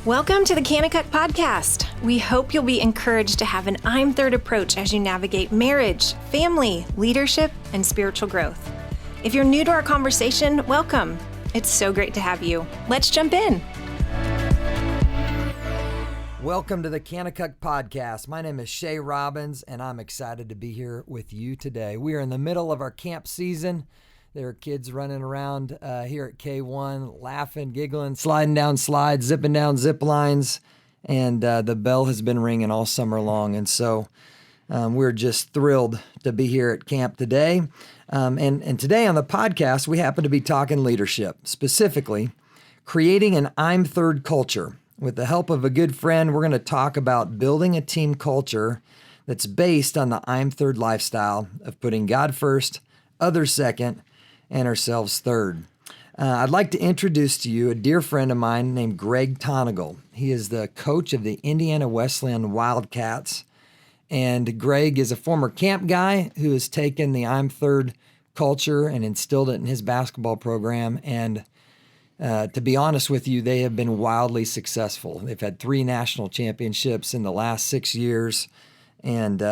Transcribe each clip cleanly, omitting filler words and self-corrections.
Welcome to the Kanakuk Podcast. We hope you'll be encouraged to have an I'm Third approach as you navigate marriage, family, leadership, and spiritual growth. If you're new to our conversation, welcome. It's so great to have you. Let's jump in. Welcome to the Kanakuk Podcast. My name is Shay Robbins, and I'm excited to be here with you today. We are in the middle of our camp season. There are kids running around here at K1, laughing, giggling, sliding down slides, zipping down zip lines, and the bell has been ringing all summer long. And so we're just thrilled to be here at camp today. And today on the podcast, we happen to be talking leadership, specifically creating an I'm Third culture. With the help of a good friend, we're going to talk about building a team culture that's based on the I'm Third lifestyle of putting God first, others second, and ourselves third. I'd like to introduce to you a dear friend of mine named Greg Tonagel. He is the coach of the Indiana Wesleyan Wildcats. And Greg is a former camp guy who has taken the I'm Third culture and instilled it in his basketball program. And to be honest with you, they have been wildly successful. They've had 3 national championships in the last 6 years. And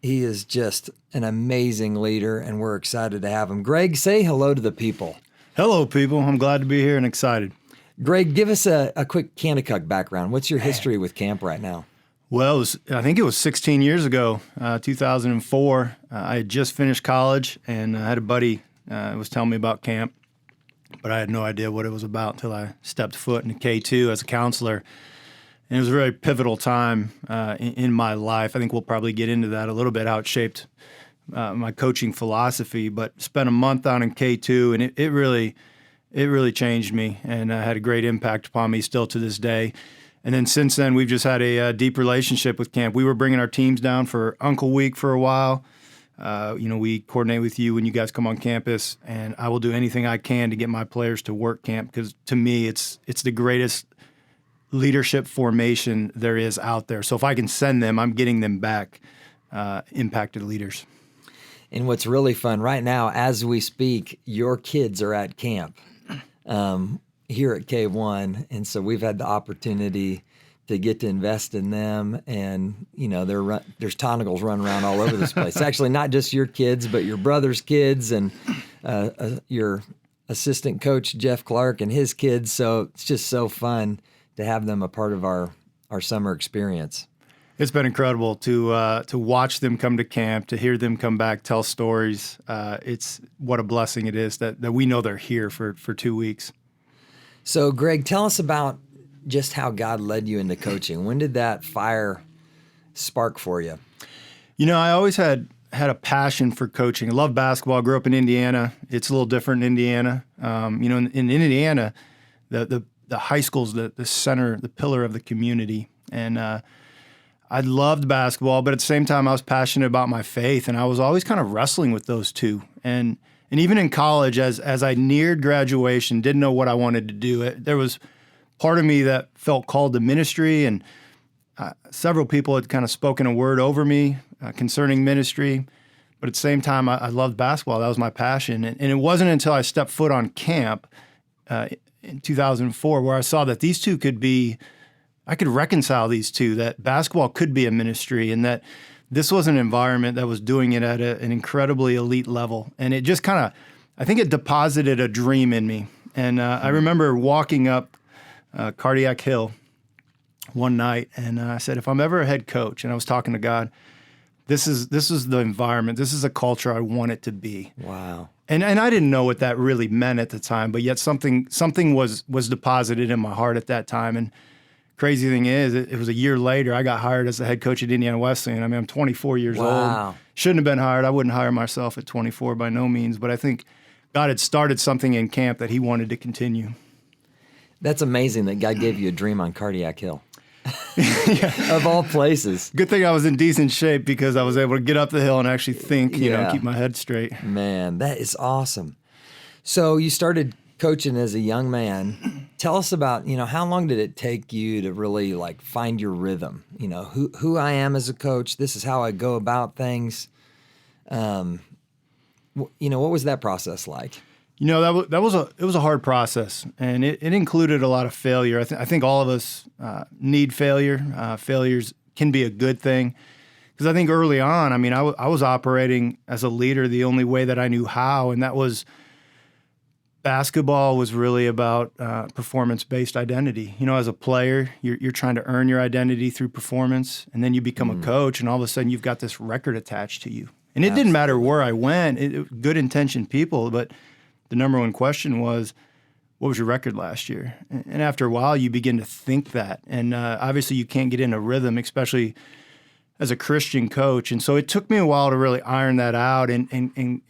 he is just an amazing leader, and we're excited to have him. Greg, say hello to the people. Hello, people. I'm glad to be here and excited. Greg, give us a quick Kanakuk background. What's your history with camp right now? Well, I think it was 16 years ago, 2004. I had just finished college, and I had a buddy was telling me about camp, but I had no idea what it was about until I stepped foot into K2 as a counselor. And it was a very pivotal time in my life. I think we'll probably get into that a little bit, how it shaped my coaching philosophy. But spent a month down in K2, and it really changed me and had a great impact upon me still to this day. And then since then, we've just had a deep relationship with camp. We were bringing our teams down for Uncle Week for a while. We coordinate with you when you guys come on campus, and I will do anything I can to get my players to work camp, because to me, it's the greatest leadership formation there is out there. So if I can send them, I'm getting them back impacted leaders. And what's really fun right now, as we speak, your kids are at camp here at K1. And so we've had the opportunity to get to invest in them. And, there's Tonagels running around all over this place. It's actually not just your kids, but your brother's kids and your assistant coach, Jeff Clark, and his kids. So it's just so fun to have them a part of our summer experience. It's been incredible to watch them come to camp, to hear them come back, tell stories. It's what a blessing it is that we know they're here for 2 weeks. So, Greg, tell us about just how God led you into coaching. When did that fire spark for you? I always had a passion for coaching. I love basketball. I grew up in Indiana. It's a little different in Indiana. In Indiana, the high school's the center, the pillar of the community. And I loved basketball, but at the same time, I was passionate about my faith, and I was always kind of wrestling with those two. And even in college, as I neared graduation, didn't know what I wanted to do. There was part of me that felt called to ministry, and several people had kind of spoken a word over me concerning ministry. But at the same time, I loved basketball. That was my passion. And it wasn't until I stepped foot on camp in 2004 where I saw that these two I could reconcile these two, that basketball could be a ministry, and that this was an environment that was doing it at an incredibly elite level. And it just I think it deposited a dream in me. And I remember walking up Cardiac Hill one night, and I said, if I'm ever a head coach, and I was talking to God, this is the environment, this is a culture I want it to be. Wow. And I didn't know what that really meant at the time, but yet something was deposited in my heart at that time. And crazy thing is, it was a year later, I got hired as the head coach at Indiana Wesleyan. I mean, I'm 24 years old. Shouldn't have been hired. I wouldn't hire myself at 24 by no means, but I think God had started something in camp that he wanted to continue. That's amazing that God gave you a dream on Cardiac Hill. Yeah. Of all places. Good thing I was in decent shape, because I was able to get up the hill and actually think, keep my head straight. Man, that is awesome. So you started coaching as a young man. Tell us about, how long did it take you to really find your rhythm? Who I am as a coach. This is how I go about things. What was that process like? That was a hard process, and it included a lot of failure. I think all of us need failure. Failures can be a good thing, because I think early on, I was operating as a leader the only way that I knew how, and that was basketball was really about performance-based identity. As a player, you're trying to earn your identity through performance, and then you become a coach, and all of a sudden you've got this record attached to you. And it didn't matter where I went, good-intentioned people, but the number one question was, what was your record last year? And after a while, you begin to think that. And obviously, you can't get in a rhythm, especially as a Christian coach. And so it took me a while to really iron that out and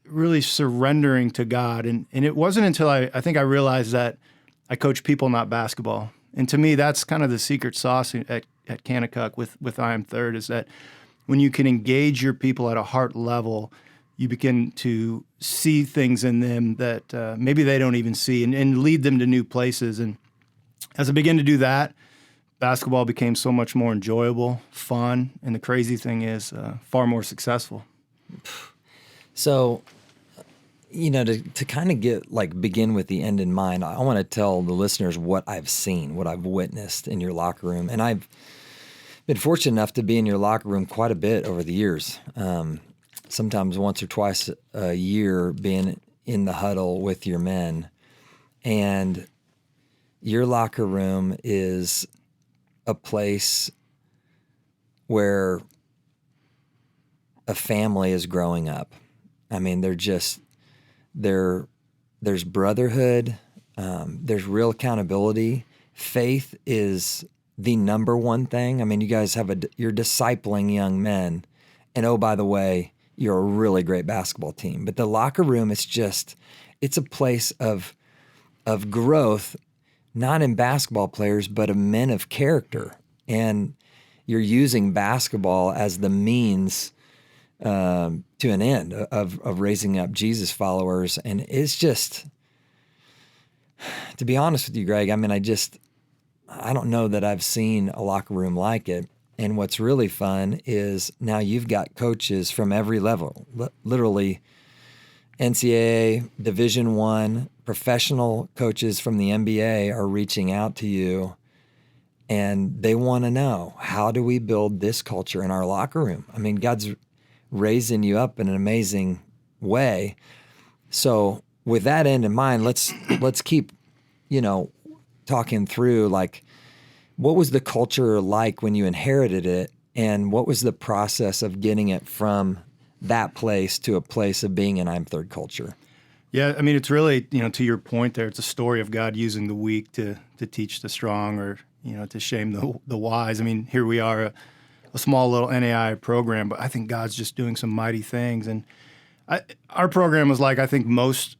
really surrendering to God. And it wasn't until I think I realized that I coach people, not basketball. And to me, that's kind of the secret sauce at Kanakuk with I Am Third, is that when you can engage your people at a heart level, you begin to see things in them that maybe they don't even see, and lead them to new places. And as I began to do that, basketball became so much more enjoyable, fun, and the crazy thing is far more successful. So, to kind of begin with the end in mind, I want to tell the listeners what I've seen, what I've witnessed in your locker room. And I've been fortunate enough to be in your locker room quite a bit over the years. Sometimes once or twice a year, being in the huddle with your men. And your locker room is a place where a family is growing up. There's brotherhood, there's real accountability. Faith is the number one thing. You guys you're discipling young men. And oh, by the way, you're a really great basketball team. But the locker room is it's a place of growth, not in basketball players, but of men of character. And you're using basketball as the means to an end of raising up Jesus followers. And it's just, to be honest with you, Greg, I don't know that I've seen a locker room like it. And what's really fun is now you've got coaches from every level, literally NCAA, Division I, professional coaches from the NBA are reaching out to you, and they want to know, how do we build this culture in our locker room? God's raising you up in an amazing way. So with that end in mind, let's keep, talking through, what was the culture like when you inherited it, and what was the process of getting it from that place to a place of being an I'm Third culture? Yeah, it's really, to your point there, it's a story of God using the weak to teach the strong, or, to shame the wise. Here we are, a small little NAI program, but I think God's just doing some mighty things. And our program was like, I think most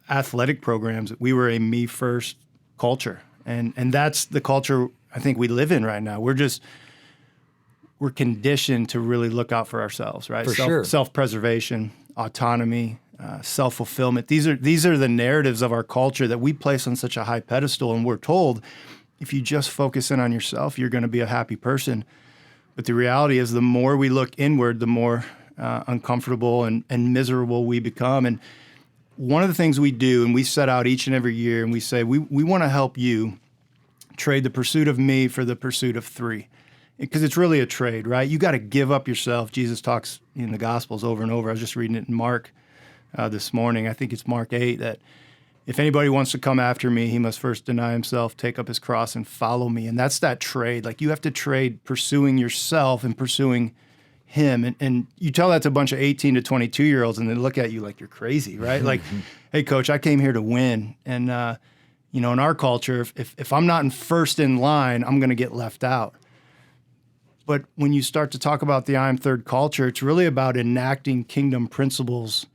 athletic programs, we were a me first culture. And that's the culture I think we live in right now. We're conditioned to really look out for ourselves, right? Sure. Self-preservation, autonomy, self-fulfillment. These are the narratives of our culture that we place on such a high pedestal, and we're told, if you just focus in on yourself, you're going to be a happy person. But the reality is, the more we look inward, the more uncomfortable and miserable we become. And one of the things we do, and we set out each and every year, and we say, we want to help you trade the pursuit of me for the pursuit of three. Because it's really a trade, right? You got to give up yourself. Jesus talks in the Gospels over and over. I was just reading it in Mark this morning. I think it's Mark 8, that if anybody wants to come after me, he must first deny himself, take up his cross, and follow me. And that's that trade. You have to trade pursuing yourself and pursuing him. And you tell that to a bunch of 18 to 22-year-olds, and they look at you like you're crazy, right? Hey, coach, I came here to win. And, in our culture, if I'm not first in line, I'm going to get left out. But when you start to talk about the I'm Third culture, it's really about enacting kingdom principles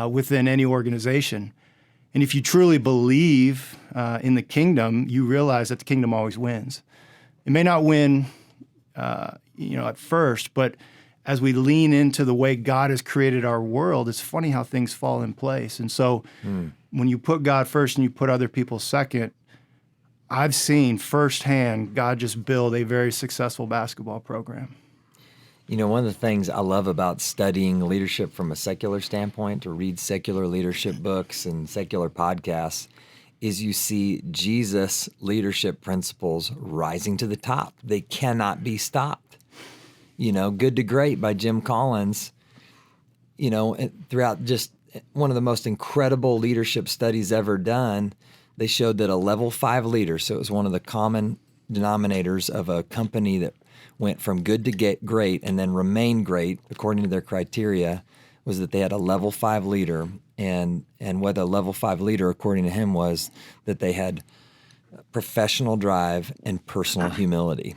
within any organization. And if you truly believe in the kingdom, you realize that the kingdom always wins. It may not win, at first, but as we lean into the way God has created our world, it's funny how things fall in place. And so when you put God first and you put other people second, I've seen firsthand God just build a very successful basketball program. You know, one of the things I love about studying leadership from a secular standpoint, to read secular leadership books and secular podcasts, is you see Jesus' leadership principles rising to the top. They cannot be stopped. You know, Good to Great by Jim Collins, you know, throughout just one of the most incredible leadership studies ever done, they showed that a level 5 leader, so it was one of the common denominators of a company that went from good to great and then remained great according to their criteria, was that they had a level 5 leader. And what a level 5 leader, according to him, was that they had professional drive and personal humility.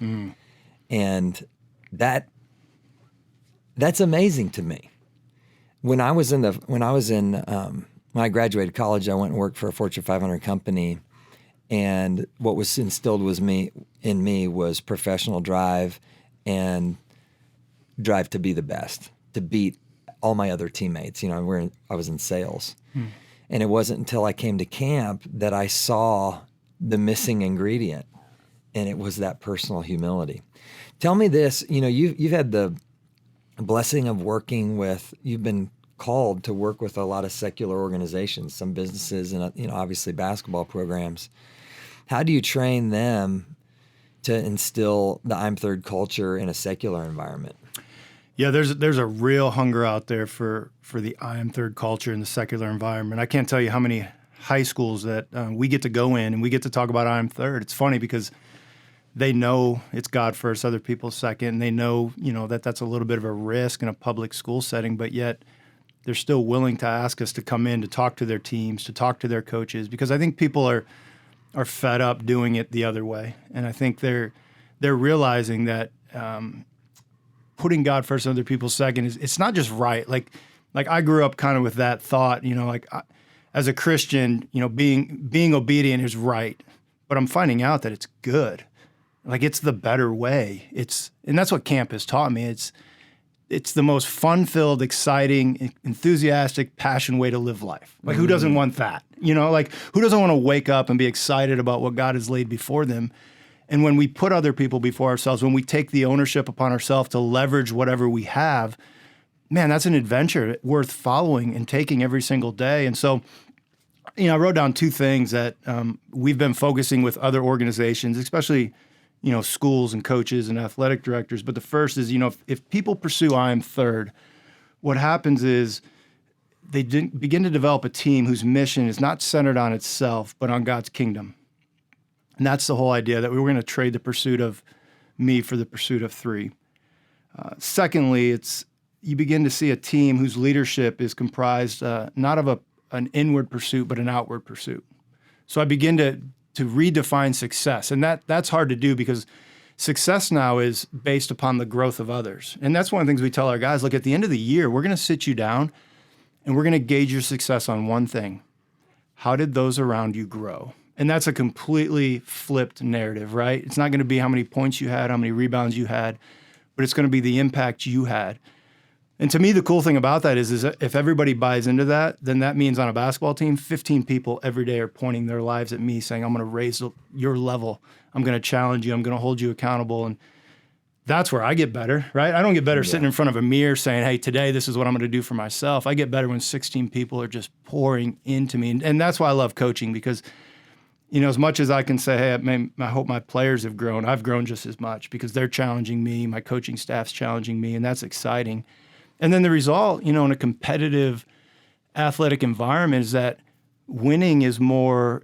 And that's amazing to me. When I graduated college, I went and worked for a Fortune 500 company, and what was instilled in me was professional drive and drive to be the best, to beat all my other teammates. You know, I was in sales, and it wasn't until I came to Kamp that I saw the missing ingredient, and it was that personal humility. Tell me this. You know, you've had the blessing of you've been called to work with a lot of secular organizations, some businesses, and you know, obviously basketball programs. How do you train them to instill the I'm Third culture in a secular environment? Yeah, there's a real hunger out there for the I am third culture in the secular environment. I can't tell you how many high schools that we get to go in and we get to talk about I am third. It's funny because they know it's God first, other people second, and they know, you know, that that's a little bit of a risk in a public school setting, but yet they're still willing to ask us to come in to talk to their teams, to talk to their coaches, because I think people are fed up doing it the other way, and I think they're realizing that putting God first and other people second it's not just right. Like I grew up kind of with that thought, you know, as a Christian, you know, being obedient is right, but I'm finding out that it's good. Like it's the better way. And that's what Kamp has taught me. It's the most fun-filled, exciting, enthusiastic, passion way to live life. Like who doesn't want that? You know, like who doesn't want to wake up and be excited about what God has laid before them? And when we put other people before ourselves, when we take the ownership upon ourselves to leverage whatever we have, man, that's an adventure worth following and taking every single day. And so, you know, I wrote down 2 things that we've been focusing with other organizations, especially, you know, schools and coaches and athletic directors. But the first is, you know, if people pursue I am third, what happens is they begin to develop a team whose mission is not centered on itself, but on God's kingdom. And that's the whole idea, that we were going to trade the pursuit of me for the pursuit of 3. Secondly, you begin to see a team whose leadership is comprised not of an inward pursuit, but an outward pursuit. So I begin to redefine success. And that's hard to do because success now is based upon the growth of others. And that's one of the things we tell our guys. Look, at the end of the year, we're going to sit you down and we're going to gauge your success on one thing. How did those around you grow? And that's a completely flipped narrative, right? It's not going to be how many points you had, how many rebounds you had, but it's going to be the impact you had. And to me, the cool thing about that is that if everybody buys into that, then that means on a basketball team, 15 people every day are pointing their lives at me saying, I'm going to raise your level. I'm going to challenge you. I'm going to hold you accountable. And that's where I get better, right? I don't get better sitting in front of a mirror saying, hey, today this is what I'm going to do for myself. I get better when 16 people are just pouring into me. And that's why I love coaching, because you know, as much as I can say, hey, I hope my players have grown, I've grown just as much because they're challenging me, my coaching staff's challenging me, and that's exciting. And then the result, you know, in a competitive athletic environment is that winning is more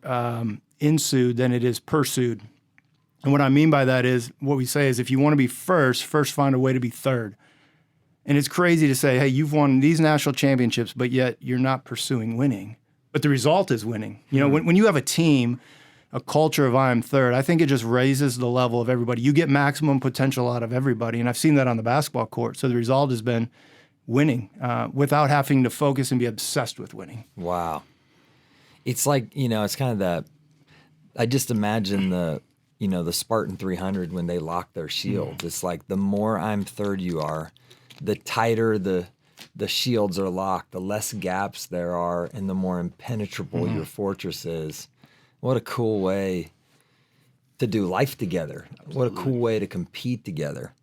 ensued than it is pursued. And what I mean by that is, what we say is, if you want to be first find a way to be third. And it's crazy to say, hey, you've won these national championships, but yet you're not pursuing winning. But the result is winning. You know, when you have a team, a culture of I am third, I think it just raises the level of everybody. You get maximum potential out of everybody. And I've seen that on the basketball court. So the result has been winning without having to focus and be obsessed with winning. Wow. It's like, you know, it's kind of I just imagine the Spartan 300 when they lock their shields. It's like the more I'm third you are, the tighter the shields are locked, the less gaps there are, and the more impenetrable your fortress is. What a cool way to do life together. Absolutely. What a cool way to compete together.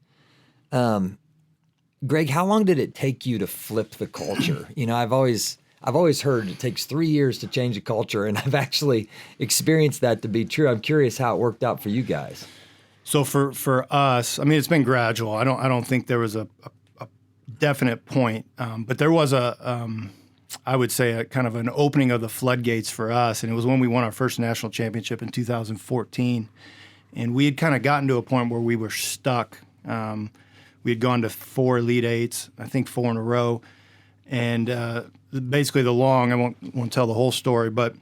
Greg, how long did it take you to flip the culture? I've always heard it takes 3 years to change a culture, and I've actually experienced that to be true. I'm curious how it worked out for you guys. So for us, I mean, it's been gradual. I don't think there was a definite point, but there was I would say a kind of an opening of the floodgates for us, and it was when we won our first national championship in 2014, and we had kind of gotten to a point where we were stuck. We had gone to 4 Elite Eights, I think 4 in a row, and basically I won't tell the whole story, but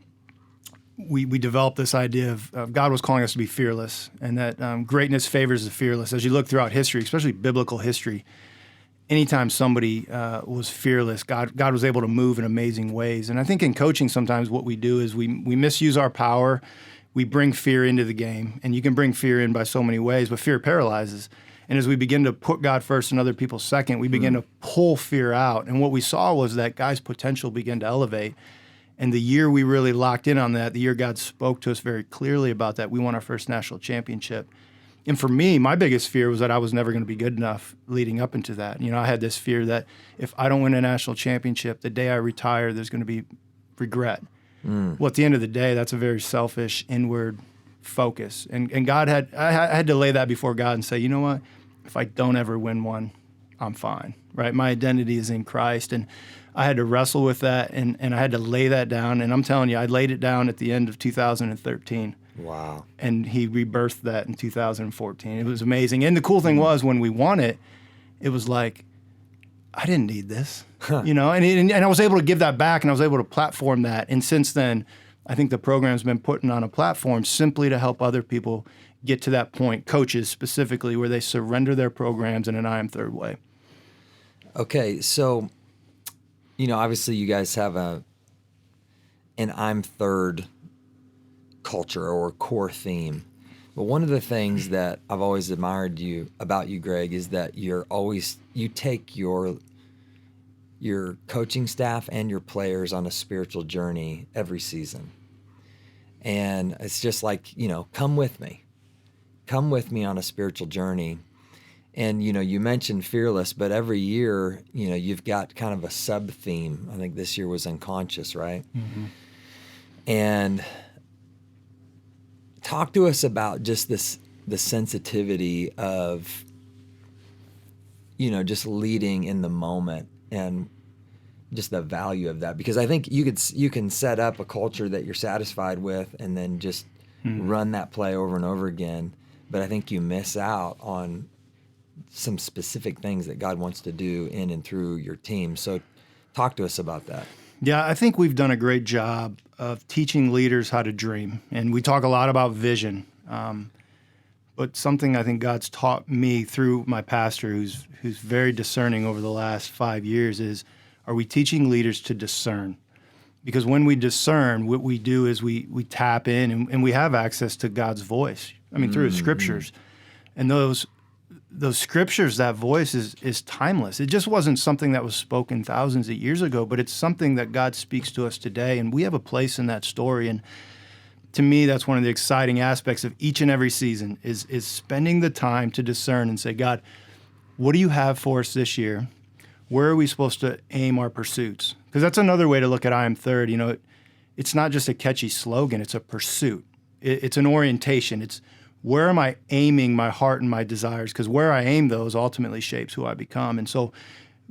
we developed this idea of God was calling us to be fearless, and that greatness favors the fearless. As you look throughout history, especially biblical history, anytime somebody was fearless, God was able to move in amazing ways. And I think in coaching sometimes what we do is we misuse our power. We bring fear into the game, and you can bring fear in by so many ways, but fear paralyzes. And as we begin to put God first and other people second, we begin to pull fear out. And what we saw was that guys' potential began to elevate. And the year we really locked in on that, the year God spoke to us very clearly about that, we won our first national championship. And for me, my biggest fear was that I was never going to be good enough leading up into that. I had this fear that if I don't win a national championship, the day I retire, there's going to be regret. Well, at the end of the day, that's a very selfish, inward focus. And I had to lay that before God and say, you know what? If I don't ever win one, I'm fine, right? My identity is in Christ. And I had to wrestle with that, and I had to lay that down. And I'm telling you, I laid it down at the end of 2013. Wow. And he rebirthed that in 2014. It was amazing. And the cool thing was when we won it, it was like, I didn't need this, and I was able to give that back, and I was able to platform that. And since then, I think the program's been putting on a platform simply to help other people get to that point, coaches specifically, where they surrender their programs in an I am third way. Okay, so, obviously you guys have an I'm third culture or core theme. But one of the things that I've always admired about you, Greg, is that you take your coaching staff and your players on a spiritual journey every season. And it's just like, come with me on a spiritual journey. And, you mentioned fearless, but every year, you've got kind of a sub theme. I think this year was unconscious, right? Mm-hmm. And talk to us about just the sensitivity of, just leading in the moment and just the value of that. Because I think you can set up a culture that you're satisfied with and then just run that play over and over again. But I think you miss out on some specific things that God wants to do in and through your team. So talk to us about that. Yeah, I think we've done a great job of teaching leaders how to dream. And we talk a lot about vision. But something I think God's taught me through my pastor, who's very discerning over the last 5 years, is, are we teaching leaders to discern? Because when we discern, what we do is we tap in and we have access to God's voice. I mean, through His scriptures. And those scriptures, that voice is timeless. It just wasn't something that was spoken thousands of years ago, but it's something that God speaks to us today, and we have a place in that story. And to me, that's one of the exciting aspects of each and every season is spending the time to discern and say, God, what do you have for us this year? Where are we supposed to aim our pursuits? Because that's another way to look at I Am Third. It's not just a catchy slogan, it's a pursuit. It's an orientation. It's where am I aiming my heart and my desires? Because where I aim those ultimately shapes who I become. And so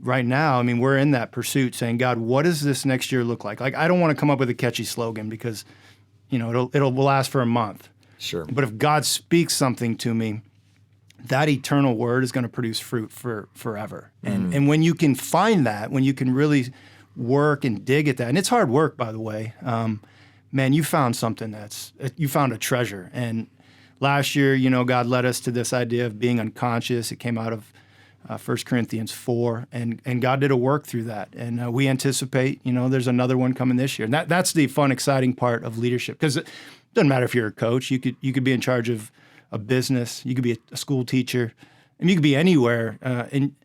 right now, we're in that pursuit saying, God, what does this next year look like? Like, I don't want to come up with a catchy slogan because, it'll last for a month. Sure. But if God speaks something to me, that eternal word is going to produce fruit for forever. And when you can find that, when you can really work and dig at that, and it's hard work, by the way, man, you found something you found a treasure. And last year, God led us to this idea of being unconscious. It came out of 1 Corinthians 4, and God did a work through that. And we anticipate, there's another one coming this year. And that's the fun, exciting part of leadership, because it doesn't matter if you're a coach. You could be in charge of a business. You could be a school teacher, and you could be anywhere. And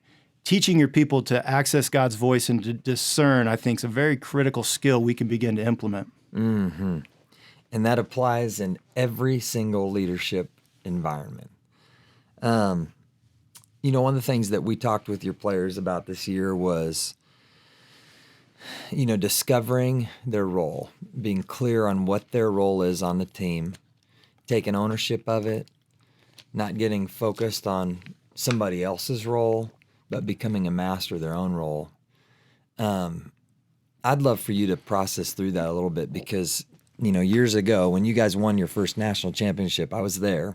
teaching your people to access God's voice and to discern, I think, is a very critical skill we can begin to implement. Mm-hmm. And that applies in every single leadership environment. one of the things that we talked with your players about this year was, discovering their role, being clear on what their role is on the team, taking ownership of it, not getting focused on somebody else's role, but becoming a master of their own role. I'd love for you to process through that a little bit because, years ago when you guys won your first national championship, I was there.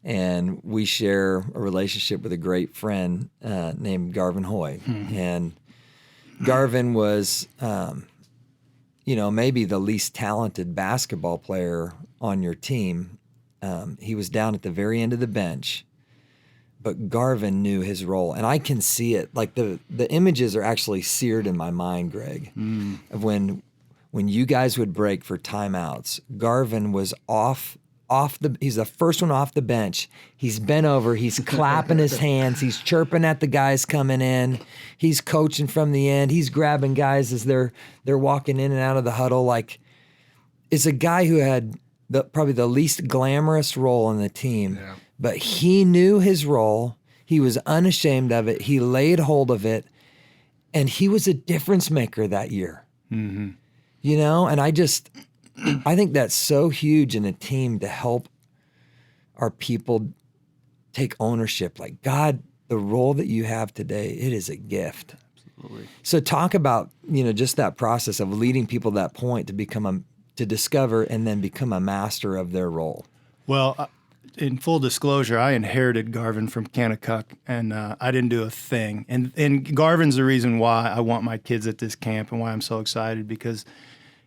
And we share a relationship with a great friend named Garvin Hoy. And Garvin was, maybe the least talented basketball player on your team. He was down at the very end of the bench, but Garvin knew his role. And I can see it. Like the images are actually seared in my mind, Greg, of when you guys would break for timeouts. Garvin was he's the first one off the bench. He's bent over, he's clapping his hands, he's chirping at the guys coming in, he's coaching from the end, he's grabbing guys as they're walking in and out of the huddle. Like, it's a guy who had probably the least glamorous role on the team, but he knew his role, he was unashamed of it, he laid hold of it, and he was a difference maker that year. And I think that's so huge in a team to help our people take ownership. Like, God, the role that you have today, it is a gift. Absolutely. So talk about, just that process of leading people to that point to discover and then become a master of their role. Well, in full disclosure, I inherited Garvin from Kanakuk, and I didn't do a thing. And Garvin's the reason why I want my kids at this camp and why I'm so excited, because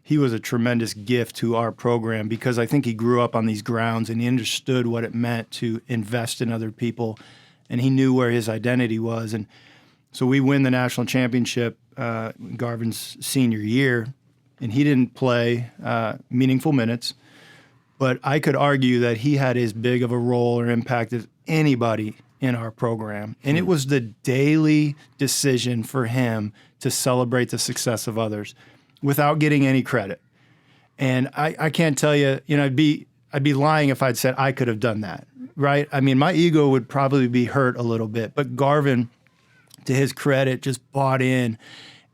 he was a tremendous gift to our program, because I think he grew up on these grounds and he understood what it meant to invest in other people, and he knew where his identity was. And so we win the national championship Garvin's senior year, and he didn't play meaningful minutes, but I could argue that he had as big of a role or impact as anybody in our program. And it was the daily decision for him to celebrate the success of others without getting any credit. And I can't tell you, I'd be lying if I'd said I could have done that, right? I mean, my ego would probably be hurt a little bit, but Garvin, to his credit, just bought in.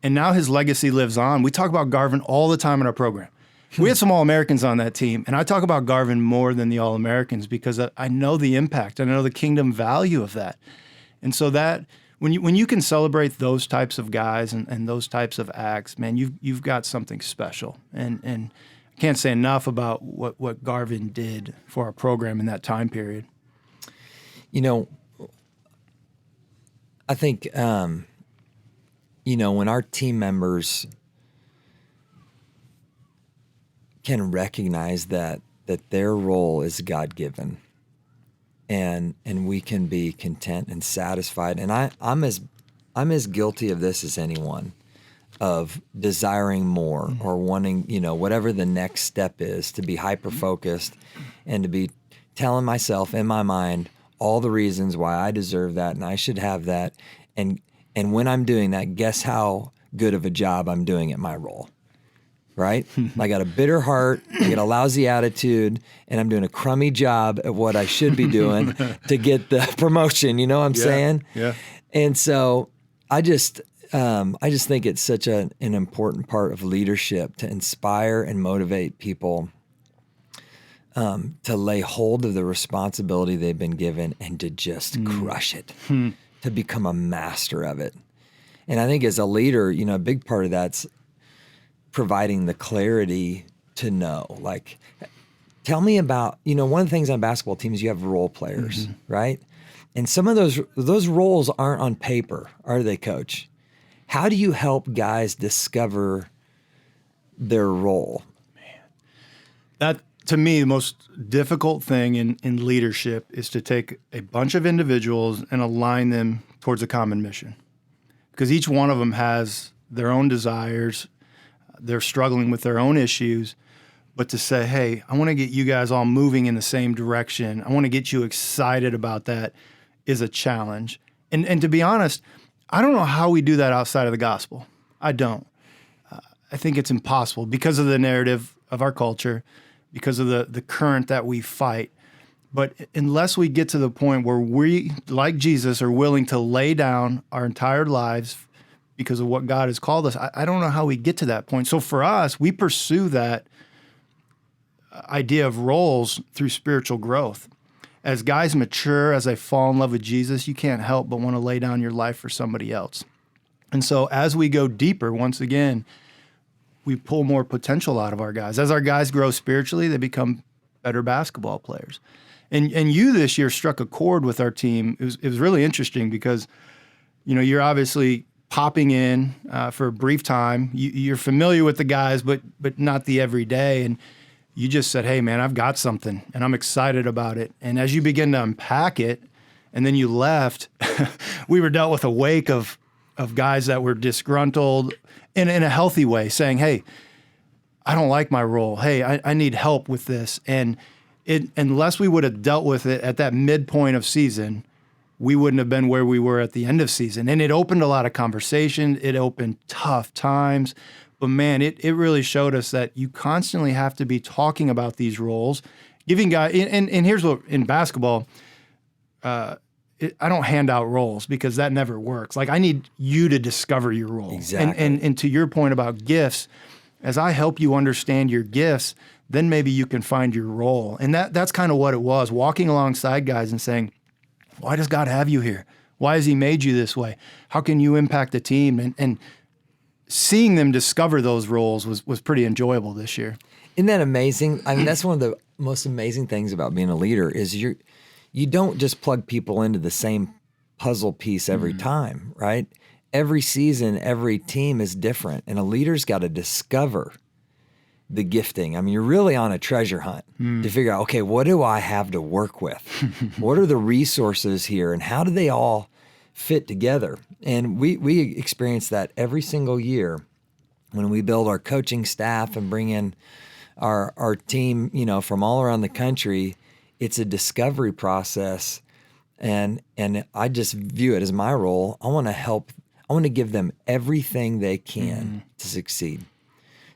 And now his legacy lives on. We talk about Garvin all the time in our program. We had some All-Americans on that team, and I talk about Garvin more than the All-Americans because I know the impact. I know the kingdom value of that. And so that, when you can celebrate those types of guys and those types of acts, man, you've got something special. And I can't say enough about what Garvin did for our program in that time period. I think, when our team members can recognize that their role is God-given, and we can be content and satisfied. And I'm as guilty of this as anyone, of desiring more or wanting, whatever the next step is, to be hyper-focused and to be telling myself in my mind all the reasons why I deserve that and I should have that. And when I'm doing that, guess how good of a job I'm doing at my role, right? I got a bitter heart, I got a lousy attitude, and I'm doing a crummy job at what I should be doing to get the promotion. You know what I'm saying? Yeah. And so I just think it's such an important part of leadership to inspire and motivate people to lay hold of the responsibility they've been given and to just crush it, to become a master of it. And I think as a leader, a big part of that's providing the clarity to know. Like, tell me about, one of the things on basketball teams, you have role players, right? And some of those roles aren't on paper, are they, Coach? How do you help guys discover their role? Man, that, to me, the most difficult thing in leadership is to take a bunch of individuals and align them towards a common mission. Because each one of them has their own desires, they're struggling with their own issues, but to say, hey, I want to get you guys all moving in the same direction, I want to get you excited about that, is a challenge. And to be honest, I don't know how we do that outside of the gospel. I don't. I think it's impossible because of the narrative of our culture, because of the current that we fight. But unless we get to the point where we, like Jesus, are willing to lay down our entire lives because of what God has called us, I don't know how we get to that point. So for us, we pursue that idea of roles through spiritual growth. As guys mature, as they fall in love with Jesus, you can't help but want to lay down your life for somebody else. And so as we go deeper, once again, we pull more potential out of our guys. As our guys grow spiritually, they become better basketball players. And you this year struck a chord with our team. It was really interesting because, you're obviously popping in for a brief time. You're familiar with the guys, but not the everyday. And you just said, hey, man, I've got something, and I'm excited about it. And as you begin to unpack it, and then you left, we were dealt with a wake of guys that were disgruntled in a healthy way, saying, hey, I don't like my role. Hey, I need help with this. And unless we would have dealt with it at that midpoint of season, we wouldn't have been where we were at the end of season. And it opened a lot of conversation. It opened tough times. But man, it really showed us that you constantly have to be talking about these roles, giving guys. And here's what in basketball, I don't hand out roles because that never works. Like I need you to discover your role. Exactly. And to your point about gifts, as I help you understand your gifts, then maybe you can find your role. And that's kind of what it was, walking alongside guys and saying, why does God have you here? Why has he made you this way? How can you impact the team? And seeing them discover those roles was pretty enjoyable this year. Isn't that amazing? I mean, that's one of the most amazing things about being a leader is you don't just plug people into the same puzzle piece every time, right? Every season, every team is different, and a leader's got to discover the gifting. I mean, you're really on a treasure hunt to figure out, okay, what do I have to work with? What are the resources here, and how do they all fit together? And we experience that every single year when we build our coaching staff and bring in our team, from all around the country. It's a discovery process, and I just view it as my role. I want to give them everything they can to succeed.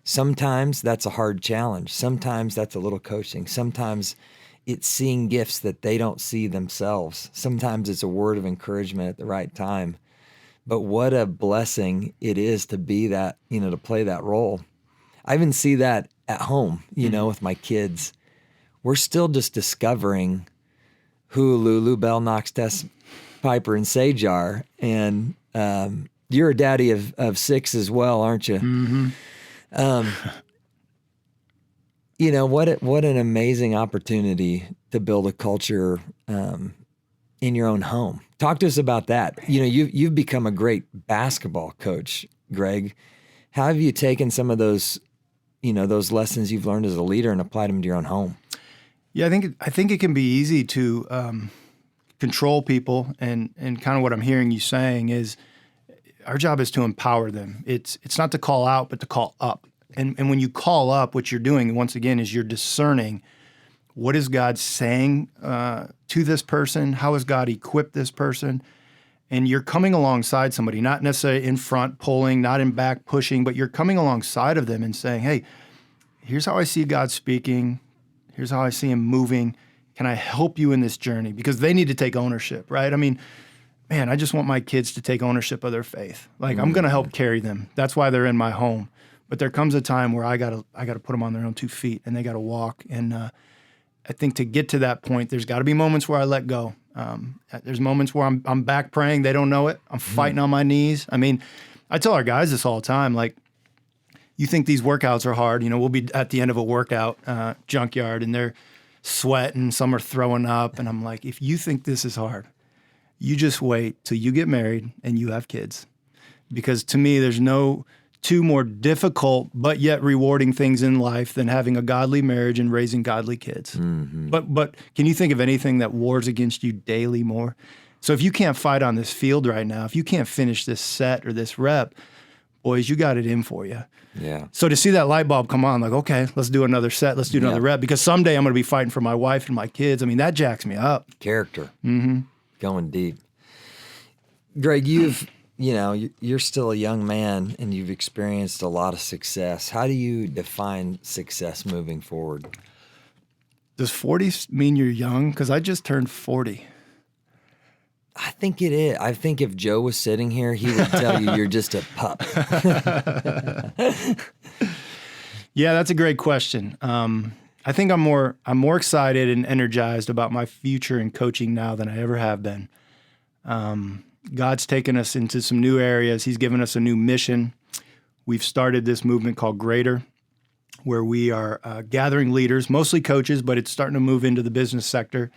Sometimes that's a hard challenge. Sometimes that's a little coaching. Sometimes it's seeing gifts that they don't see themselves. Sometimes it's a word of encouragement at the right time. But what a blessing it is to be that, to play that role. I even see that at home, with my kids. We're still just discovering who Lulu, Bell, Knox, Tess, Piper, and Sage are. And you're a daddy of 6 as well, aren't you? Mm-hmm. What an amazing opportunity to build a culture in your own home. Talk to us about that. You've become a great basketball coach, Greg. How have you taken some of those, those lessons you've learned as a leader and applied them to your own home? Yeah, I think it can be easy to control people, and kind of what I'm hearing you saying is our job is to empower them. It's not to call out, but to call up. And when you call up, what you're doing, once again, is you're discerning what is God saying to this person? How has God equipped this person? And you're coming alongside somebody, not necessarily in front pulling, not in back pushing, but you're coming alongside of them and saying, hey, here's how I see God speaking. Here's how I see him moving. Can I help you in this journey? Because they need to take ownership, right? I mean, man, I just want my kids to take ownership of their faith. Like I'm going to help carry them. That's why they're in my home. But there comes a time where I got to put them on their own 2 feet, and they got to walk. And I think to get to that point, there's got to be moments where I let go. There's moments where I'm back praying. They don't know it. I'm fighting on my knees. I mean, I tell our guys this all the time. Like, you think these workouts are hard. We'll be at the end of a workout junkyard, and they're sweating. Some are throwing up. And I'm like, if you think this is hard, you just wait till you get married and you have kids. Because to me, there's no two more difficult but yet rewarding things in life than having a godly marriage and raising godly kids. Mm-hmm. But can you think of anything that wars against you daily more? So if you can't fight on this field right now, if you can't finish this set or this rep, boys, you got it in for you. Yeah. So to see that light bulb come on, like, okay, let's do another set, let's do another rep, because someday I'm going to be fighting for my wife and my kids. I mean, that jacks me up. Character. Mm-hmm. Going deep. Greg, you're still a young man and you've experienced a lot of success. How do you define success moving forward? Does 40 mean you're young? Because I just turned 40. I think it is. I think if Joe was sitting here, he would tell you you're just a pup. Yeah, that's a great question. I think I'm more excited and energized about my future in coaching now than I ever have been. God's taken us into some new areas. He's given us a new mission. We've started this movement called Greater, where we are gathering leaders, mostly coaches, but it's starting to move into the business sector.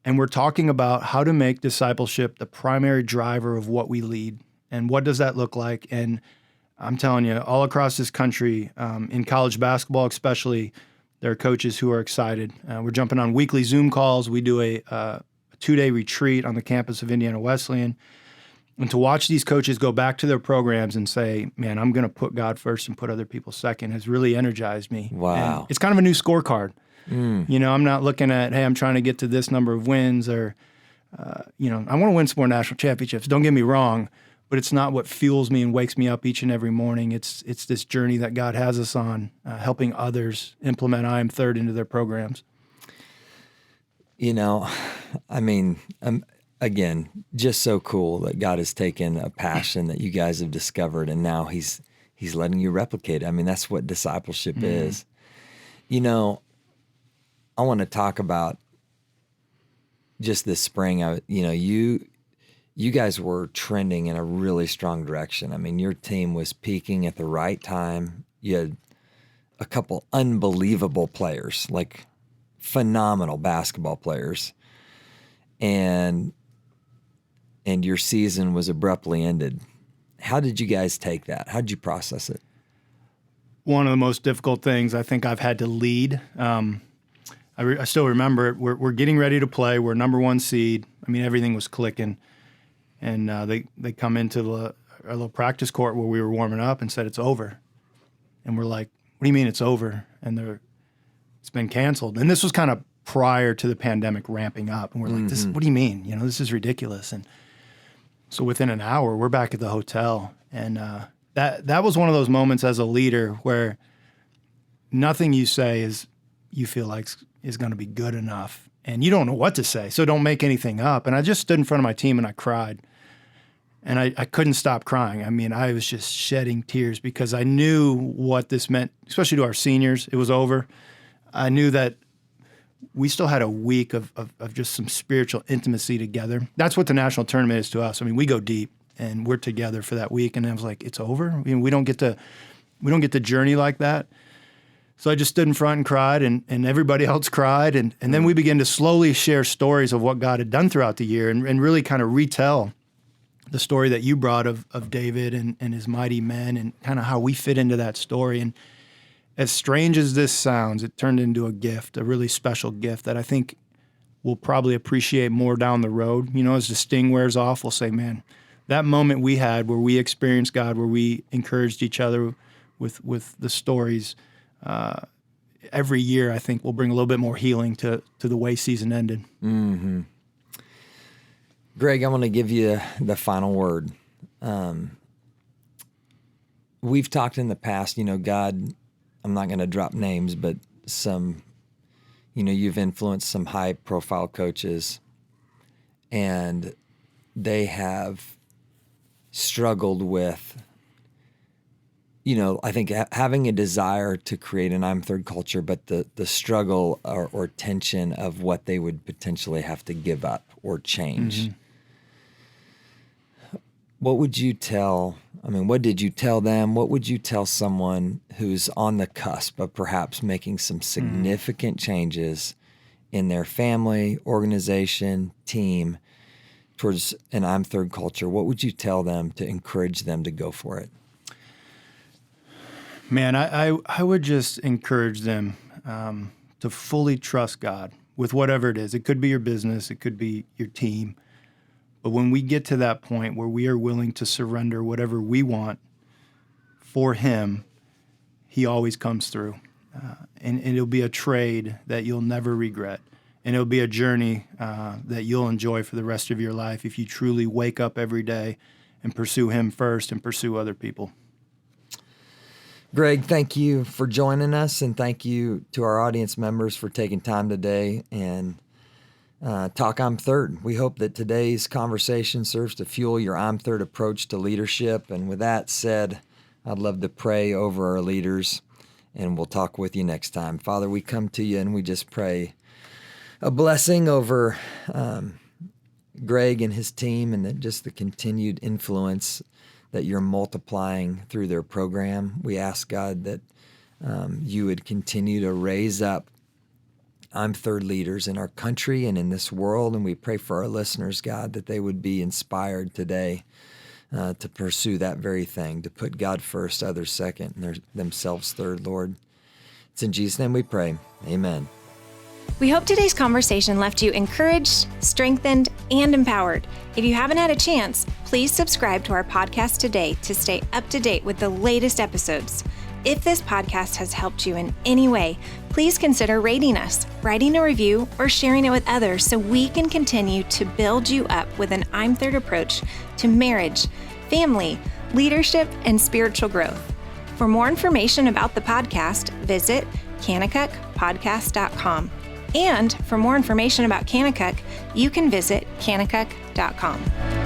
And we're talking about how to make discipleship the primary driver of what we lead. And what does that look like? And I'm telling you, all across this country, in college basketball especially, there are coaches who are excited. We're jumping on weekly Zoom calls. We do a 2-day retreat on the campus of Indiana Wesleyan. And to watch these coaches go back to their programs and say, man, I'm going to put God first and put other people second has really energized me. Wow. And it's kind of a new scorecard. You know, I'm not looking at, hey, I'm trying to get to this number of wins or, I want to win some more national championships. Don't get me wrong, but it's not what fuels me and wakes me up each and every morning. It's this journey that God has us on, helping others implement I Am Third into their programs. Again, just so cool that God has taken a passion that you guys have discovered and now he's letting you replicate it. I mean, that's what discipleship is. I want to talk about just this spring. You guys were trending in a really strong direction. I mean, your team was peaking at the right time. You had a couple unbelievable players, like phenomenal basketball players. And your season was abruptly ended. How did you guys take that? How did you process it? One of the most difficult things I think I've had to lead. I still remember it. We're getting ready to play. We're number 1 seed. I mean, everything was clicking. And they come into our little practice court where we were warming up and said, it's over. And we're like, what do you mean it's over? And it's been canceled. And this was kind of prior to the pandemic ramping up. And we're like, what do you mean? This is ridiculous. And so within an hour, we're back at the hotel. And that was one of those moments as a leader where nothing you say you feel like is going to be good enough. And you don't know what to say, so don't make anything up. And I just stood in front of my team and I cried. And I couldn't stop crying. I mean, I was just shedding tears because I knew what this meant, especially to our seniors. It was over. I knew that we still had a week of just some spiritual intimacy together. That's what the national tournament is to us. I mean, we go deep and we're together for that week. And I was like, it's over. I mean, we don't get to journey like that. So I just stood in front and cried, and everybody else cried. And then we began to slowly share stories of what God had done throughout the year and really kind of retell the story that you brought of David and his mighty men and kind of how we fit into that story. And as strange as this sounds, it turned into a gift, a really special gift that I think we'll probably appreciate more down the road. As the sting wears off, we'll say, man, that moment we had where we experienced God, where we encouraged each other with the stories, every year, I think, will bring a little bit more healing to the way season ended. Mm-hmm. Greg, I want to give you the final word. We've talked in the past, God, I'm not going to drop names, but some, you've influenced some high-profile coaches, and they have struggled with I think having a desire to create an I'm Third culture, but the struggle or tension of what they would potentially have to give up or change. Mm-hmm. What would you tell, what did you tell them? What would you tell someone who's on the cusp of perhaps making some significant changes in their family, organization, team towards an I'm Third culture? What would you tell them to encourage them to go for it? Man, I would just encourage them to fully trust God with whatever it is. It could be your business. It could be your team. But when we get to that point where we are willing to surrender whatever we want for Him, He always comes through. And it'll be a trade that you'll never regret. And it'll be a journey that you'll enjoy for the rest of your life if you truly wake up every day and pursue Him first and pursue other people. Greg, thank you for joining us, and thank you to our audience members for taking time today and talk I'm Third. We hope that today's conversation serves to fuel your I'm Third approach to leadership. And with that said, I'd love to pray over our leaders, and we'll talk with you next time. Father, we come to you and we just pray a blessing over Greg and his team, and that just the continued influence that you're multiplying through their program. We ask, God, that you would continue to raise up I'm Third leaders in our country and in this world. And we pray for our listeners, God, that they would be inspired today to pursue that very thing, to put God first, others second, and themselves third, Lord. It's in Jesus' name we pray. Amen. We hope today's conversation left you encouraged, strengthened, and empowered. If you haven't had a chance, please subscribe to our podcast today to stay up to date with the latest episodes. If this podcast has helped you in any way, please consider rating us, writing a review, or sharing it with others so we can continue to build you up with an I'm Third approach to marriage, family, leadership, and spiritual growth. For more information about the podcast, visit kanakukpodcast.com. And for more information about Kanakuk, you can visit kanakuk.com.